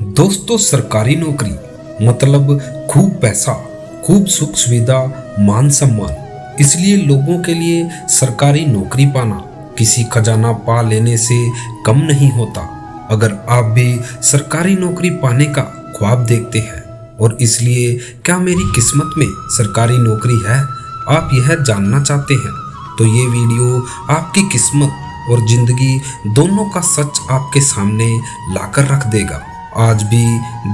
दोस्तों, सरकारी नौकरी मतलब खूब पैसा, खूब सुख सुविधा, मान सम्मान। इसलिए लोगों के लिए सरकारी नौकरी पाना किसी खजाना पा लेने से कम नहीं होता। अगर आप भी सरकारी नौकरी पाने का ख्वाब देखते हैं और इसलिए क्या मेरी किस्मत में सरकारी नौकरी है, आप यह जानना चाहते हैं, तो ये वीडियो आपकी किस्मत और जिंदगी दोनों का सच आपके सामने लाकर रख देगा। आज भी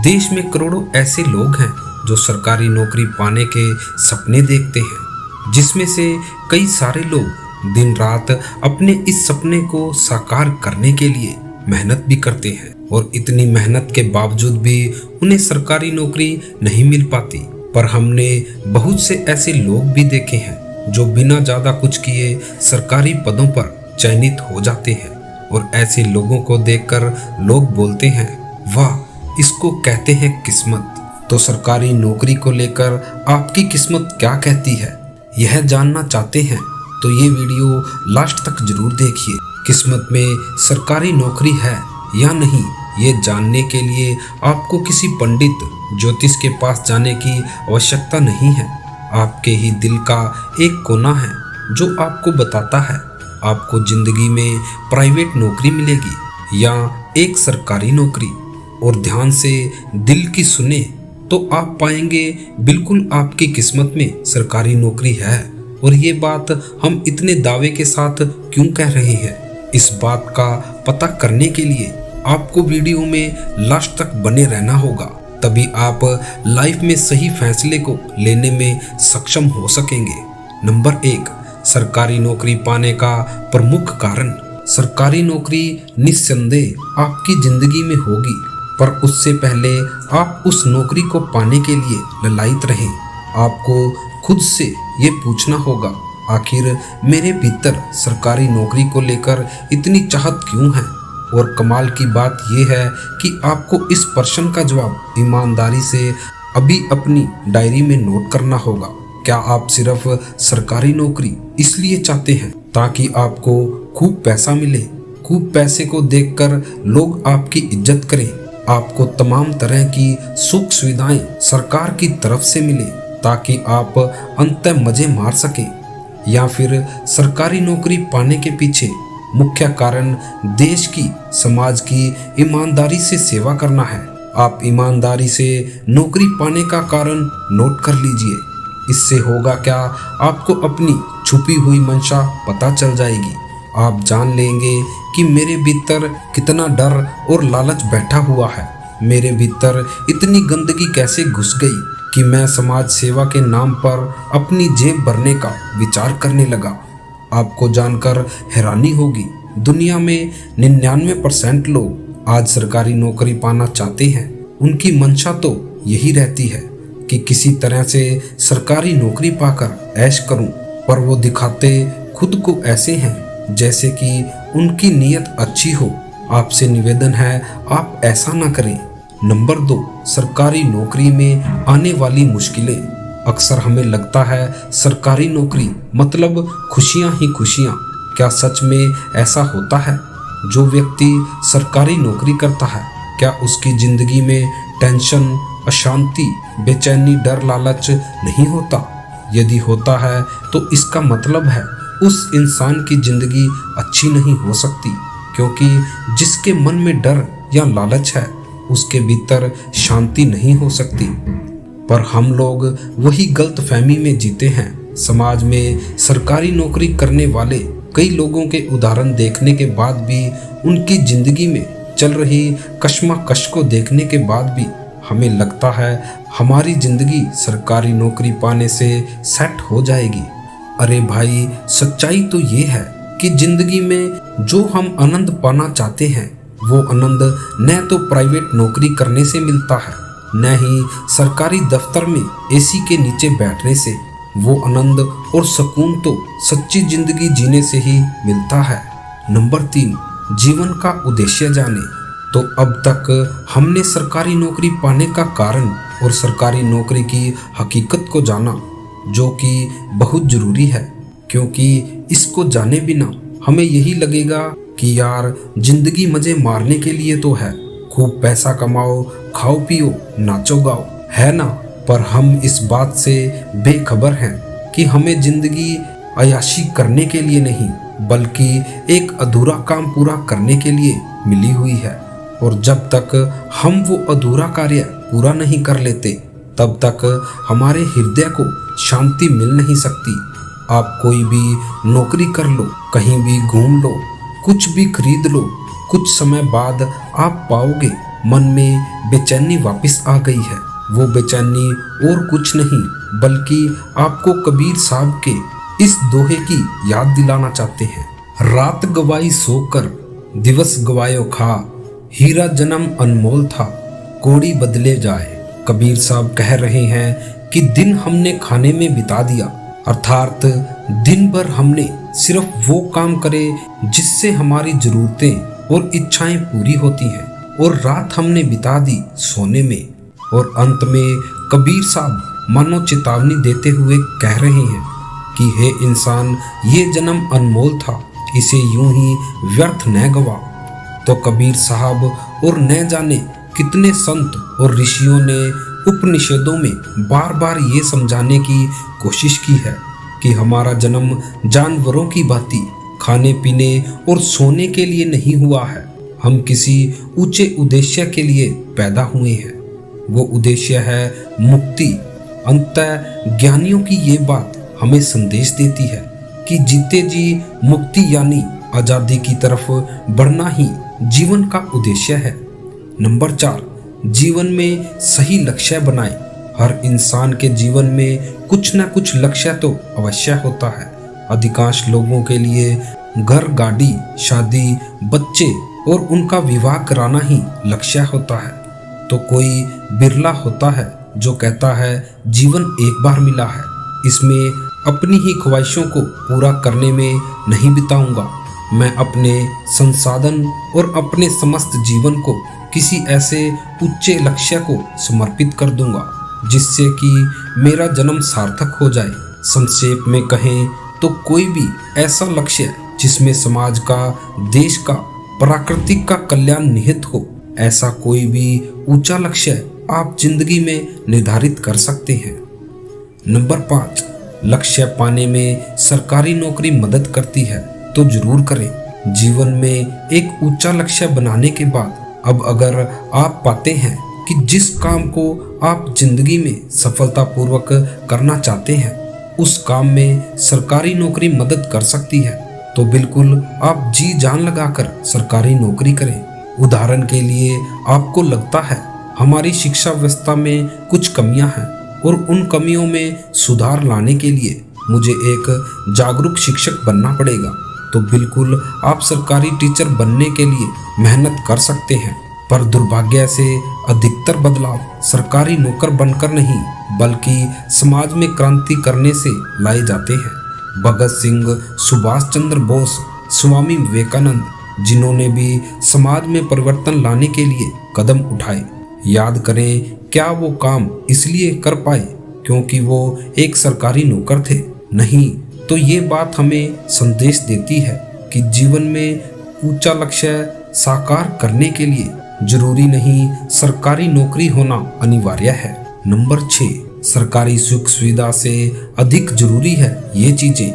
देश में करोड़ों ऐसे लोग हैं जो सरकारी नौकरी पाने के सपने देखते हैं, जिसमें से कई सारे लोग दिन रात अपने इस सपने को साकार करने के लिए मेहनत भी करते हैं और इतनी मेहनत के बावजूद भी उन्हें सरकारी नौकरी नहीं मिल पाती। पर हमने बहुत से ऐसे लोग भी देखे हैं जो बिना ज़्यादा कुछ किए सरकारी पदों पर चयनित हो जाते हैं और ऐसे लोगों को देखकर लोग बोलते हैं, वाह, इसको कहते हैं किस्मत। तो सरकारी नौकरी को लेकर आपकी किस्मत क्या कहती है, यह जानना चाहते हैं तो ये वीडियो लास्ट तक जरूर देखिए। किस्मत में सरकारी नौकरी है या नहीं, ये जानने के लिए आपको किसी पंडित ज्योतिष के पास जाने की आवश्यकता नहीं है। आपके ही दिल का एक कोना है जो आपको बताता है आपको जिंदगी में प्राइवेट नौकरी मिलेगी या एक सरकारी नौकरी। और ध्यान से दिल की सुने तो आप पाएंगे बिल्कुल आपकी किस्मत में सरकारी नौकरी है। और ये बात हम इतने दावे के साथ क्यों कह रहे हैं, इस बात का पता करने के लिए आपको वीडियो में लास्ट तक बने रहना होगा, तभी आप लाइफ में सही फैसले को लेने में सक्षम हो सकेंगे। नंबर 1, सरकारी नौकरी पाने का प्रमुख कारण। सरकारी नौकरी निस्संदेह आपकी जिंदगी में होगी, पर उससे पहले आप उस नौकरी को पाने के लिए ललायित रहें। आपको खुद से ये पूछना होगा, आखिर मेरे भीतर सरकारी नौकरी को लेकर इतनी चाहत क्यों है। और कमाल की बात यह है कि आपको इस प्रश्न का जवाब ईमानदारी से अभी अपनी डायरी में नोट करना होगा। क्या आप सिर्फ सरकारी नौकरी इसलिए चाहते हैं ताकि आपको खूब पैसा मिले, खूब पैसे को देखकर लोग आपकी इज्जत करें, आपको तमाम तरह की सुख सुविधाएं सरकार की तरफ से मिले ताकि आप अंततः मजे मार सकें, या फिर सरकारी नौकरी पाने के पीछे मुख्य कारण देश की, समाज की ईमानदारी से सेवा करना है। आप ईमानदारी से नौकरी पाने का कारण नोट कर लीजिए। इससे होगा क्या, आपको अपनी छुपी हुई मंशा पता चल जाएगी। आप जान लेंगे कि मेरे भीतर कितना डर और लालच बैठा हुआ है, मेरे भीतर इतनी गंदगी कैसे घुस गई कि मैं समाज सेवा के नाम पर अपनी जेब भरने का विचार करने लगा। आपको जानकर हैरानी होगी, दुनिया में 99% लोग आज सरकारी नौकरी पाना चाहते हैं। उनकी मंशा तो यही रहती है कि किसी तरह से सरकारी नौकरी पाकर ऐश करूं, पर वो दिखाते खुद को ऐसे हैं जैसे कि उनकी नीयत अच्छी हो। आपसे निवेदन है, आप ऐसा ना करें। नंबर 2, सरकारी नौकरी में आने वाली मुश्किलें। अक्सर हमें लगता है सरकारी नौकरी मतलब खुशियां ही खुशियां। क्या सच में ऐसा होता है? जो व्यक्ति सरकारी नौकरी करता है, क्या उसकी जिंदगी में टेंशन, अशांति, बेचैनी, डर, लालच नहीं होता? यदि होता है तो इसका मतलब है उस इंसान की जिंदगी अच्छी नहीं हो सकती, क्योंकि जिसके मन में डर या लालच है उसके भीतर शांति नहीं हो सकती। पर हम लोग वही गलतफहमी में जीते हैं। समाज में सरकारी नौकरी करने वाले कई लोगों के उदाहरण देखने के बाद भी, उनकी जिंदगी में चल रही कश्मकश को देखने के बाद भी हमें लगता है हमारी जिंदगी सरकारी नौकरी पाने से सेट हो जाएगी। अरे भाई, सच्चाई तो ये है कि जिंदगी में जो हम आनंद पाना चाहते हैं वो आनंद न तो प्राइवेट नौकरी करने से मिलता है, न ही सरकारी दफ्तर में एसी के नीचे बैठने से। वो आनंद और सुकून तो सच्ची जिंदगी जीने से ही मिलता है। नंबर 3, जीवन का उद्देश्य जाने। तो अब तक हमने सरकारी नौकरी पाने का कारण और सरकारी नौकरी की हकीकत को जाना, जो कि बहुत ज़रूरी है, क्योंकि इसको जाने बिना हमें यही लगेगा कि यार जिंदगी मज़े मारने के लिए तो है, खूब पैसा कमाओ, खाओ पियो, नाचो गाओ, है ना। पर हम इस बात से बेखबर हैं कि हमें जिंदगी अय्याशी करने के लिए नहीं बल्कि एक अधूरा काम पूरा करने के लिए मिली हुई है। और जब तक हम वो अधूरा कार्य पूरा नहीं कर लेते तब तक हमारे हृदय को शांति मिल नहीं सकती। आप कोई भी नौकरी कर लो, कहीं भी घूम लो, कुछ भी खरीद लो, कुछ समय बाद आप पाओगे मन में बेचैनी वापस आ गई है। वो बेचैनी और कुछ नहीं बल्कि आपको कबीर साहब के इस दोहे की याद दिलाना चाहते हैं। रात गवाई सोकर, दिवस गवायो खा, हीरा जन्म अनमोल था, कोड़ी बदले जाए। कबीर साहब कह रहे हैं कि दिन हमने खाने में बिता दिया, अर्थात दिन भर हमने सिर्फ वो काम करे जिससे हमारी जरूरतें और इच्छाएं पूरी होती हैं, और रात हमने बिता दी सोने में। और अंत में कबीर साहब मानो चेतावनी देते हुए कह रहे हैं कि हे इंसान, ये जन्म अनमोल था, इसे यूं ही व्यर्थ न गवा। तो कबीर साहब और न जाने कितने संत और ऋषियों ने उपनिषदों में बार बार ये समझाने की कोशिश की है कि हमारा जन्म जानवरों की भांति खाने पीने और सोने के लिए नहीं हुआ है। हम किसी ऊंचे उद्देश्य के लिए पैदा हुए हैं। वो उद्देश्य है मुक्ति। अंततः ज्ञानियों की ये बात हमें संदेश देती है कि जीते जी मुक्ति यानी आज़ादी की तरफ बढ़ना ही जीवन का उद्देश्य है। नंबर 4, जीवन में सही लक्ष्य बनाएं। हर इंसान के जीवन में कुछ न कुछ लक्ष्य तो अवश्य होता है। अधिकांश लोगों के लिए घर, गाड़ी, शादी, बच्चे और उनका विवाह कराना ही लक्ष्य होता है। तो कोई बिरला होता है जो कहता है जीवन एक बार मिला है, इसमें अपनी ही ख्वाहिशों को पूरा करने में नहीं बिताऊंगा। मैं अपने संसाधन और अपने समस्त जीवन को किसी ऐसे उच्च लक्ष्य को समर्पित कर दूंगा जिससे कि मेरा जन्म सार्थक हो जाए। संक्षेप में कहें तो कोई भी ऐसा लक्ष्य जिसमें समाज का, देश का, प्राकृतिक का कल्याण निहित हो, ऐसा कोई भी ऊंचा लक्ष्य आप जिंदगी में निर्धारित कर सकते हैं। नंबर 5, लक्ष्य पाने में सरकारी नौकरी मदद करती है तो जरूर करें। जीवन में एक ऊंचा लक्ष्य बनाने के बाद अब अगर आप पाते हैं कि जिस काम को आप जिंदगी में सफलतापूर्वक करना चाहते हैं उस काम में सरकारी नौकरी मदद कर सकती है तो बिल्कुल आप जी जान लगाकर सरकारी नौकरी करें। उदाहरण के लिए आपको लगता है हमारी शिक्षा व्यवस्था में कुछ कमियां हैं और उन कमियों में सुधार लाने के लिए मुझे एक जागरूक शिक्षक बनना पड़ेगा, तो बिल्कुल आप सरकारी टीचर बनने के लिए मेहनत कर सकते हैं। पर दुर्भाग्य से अधिकतर बदलाव सरकारी नौकर बनकर नहीं बल्कि समाज में क्रांति करने से लाए जाते हैं। भगत सिंह, सुभाष चंद्र बोस, स्वामी विवेकानंद, जिन्होंने भी समाज में परिवर्तन लाने के लिए कदम उठाए, याद करें क्या वो काम इसलिए कर पाए क्योंकि वो एक सरकारी नौकर थे? नहीं, तो ये बात हमें संदेश देती है कि जीवन में ऊंचा लक्ष्य साकार करने के लिए जरूरी नहीं सरकारी नौकरी होना अनिवार्य है। नंबर 6, सरकारी सुख सुविधा से अधिक जरूरी है ये चीजें।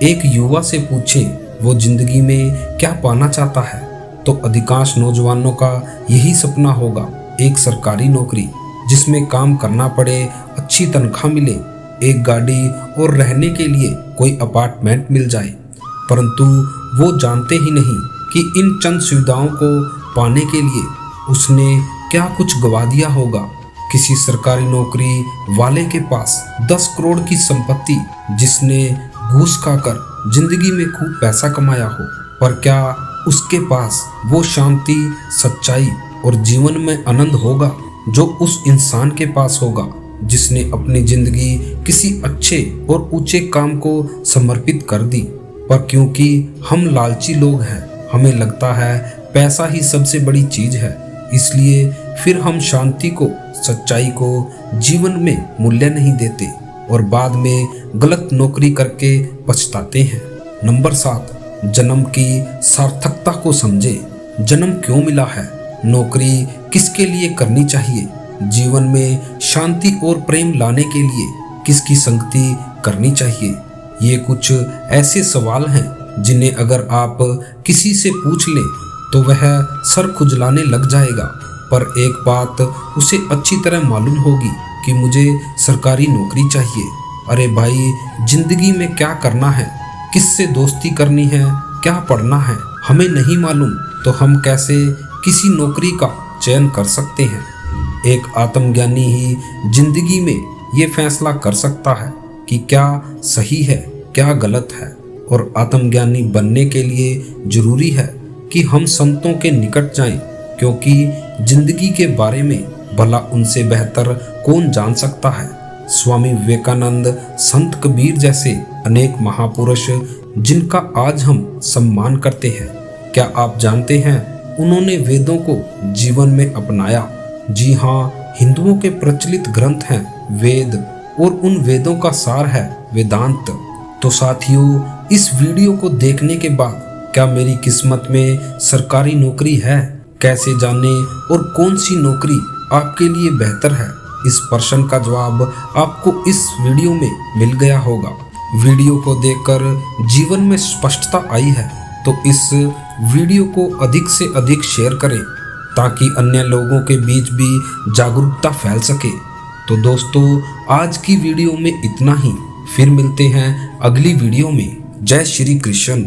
एक युवा से पूछें वो जिंदगी में क्या पाना चाहता है तो अधिकांश नौजवानों का यही सपना होगा, एक सरकारी नौकरी जिसमें काम करना पड़े, अच्छी तनख्वाह मिले, एक गाड़ी और रहने के लिए कोई अपार्टमेंट मिल जाए। परंतु वो जानते ही नहीं कि इन चंद सुविधाओं को पाने के लिए उसने क्या कुछ गवा दिया होगा। किसी सरकारी नौकरी वाले के पास 10 करोड़ की संपत्ति, जिसने घूस खाकर जिंदगी में खूब पैसा कमाया हो, पर क्या उसके पास वो शांति, सच्चाई और जीवन में आनंद होगा जो उस इंसान के पास होगा जिसने अपनी जिंदगी किसी अच्छे और ऊंचे काम को समर्पित कर दी? पर क्योंकि हम लालची लोग हैं, हमें लगता है पैसा ही सबसे बड़ी चीज है, इसलिए फिर हम शांति को, सच्चाई को जीवन में मूल्य नहीं देते और बाद में गलत नौकरी करके पछताते हैं। नंबर 7, जन्म की सार्थकता को समझे। जन्म क्यों मिला है नौकरी किसके लिए करनी चाहिए, जीवन में शांति और प्रेम लाने के लिए किसकी संगति करनी चाहिए। ये कुछ ऐसे सवाल हैं जिन्हें अगर आप किसी से पूछ लें तो वह सर खुजलाने लग जाएगा, पर एक बात उसे अच्छी तरह मालूम होगी कि मुझे सरकारी नौकरी चाहिए। अरे भाई, जिंदगी में क्या करना है, किससे दोस्ती करनी है, क्या पढ़ना है, हमें नहीं मालूम तो हम कैसे किसी नौकरी का चयन कर सकते हैं। एक आत्मज्ञानी ही जिंदगी में ये फैसला कर सकता है कि क्या सही है, क्या गलत है। और आत्मज्ञानी बनने के लिए जरूरी है कि हम संतों के निकट जाएं, क्योंकि जिंदगी के बारे में भला उनसे बेहतर कौन जान सकता है। स्वामी विवेकानंद, संत कबीर जैसे अनेक महापुरुष जिनका आज हम सम्मान करते हैं, क्या आप जानते हैं उन्होंने वेदों को जीवन में अपनाया। जी हाँ, हिंदुओं के प्रचलित ग्रंथ हैं वेद, और उन वेदों का सार है वेदांत। तो साथियों, इस वीडियो को देखने के बाद क्या मेरी किस्मत में सरकारी नौकरी है, कैसे जाने और कौन सी नौकरी आपके लिए बेहतर है, इस प्रश्न का जवाब आपको इस वीडियो में मिल गया होगा। वीडियो को देखकर जीवन में स्पष्टता आई है तो इस वीडियो को अधिक से अधिक शेयर करें ताकि अन्य लोगों के बीच भी जागरूकता फैल सके। तो दोस्तों, आज की वीडियो में इतना ही, फिर मिलते हैं अगली वीडियो में। जय श्री कृष्ण।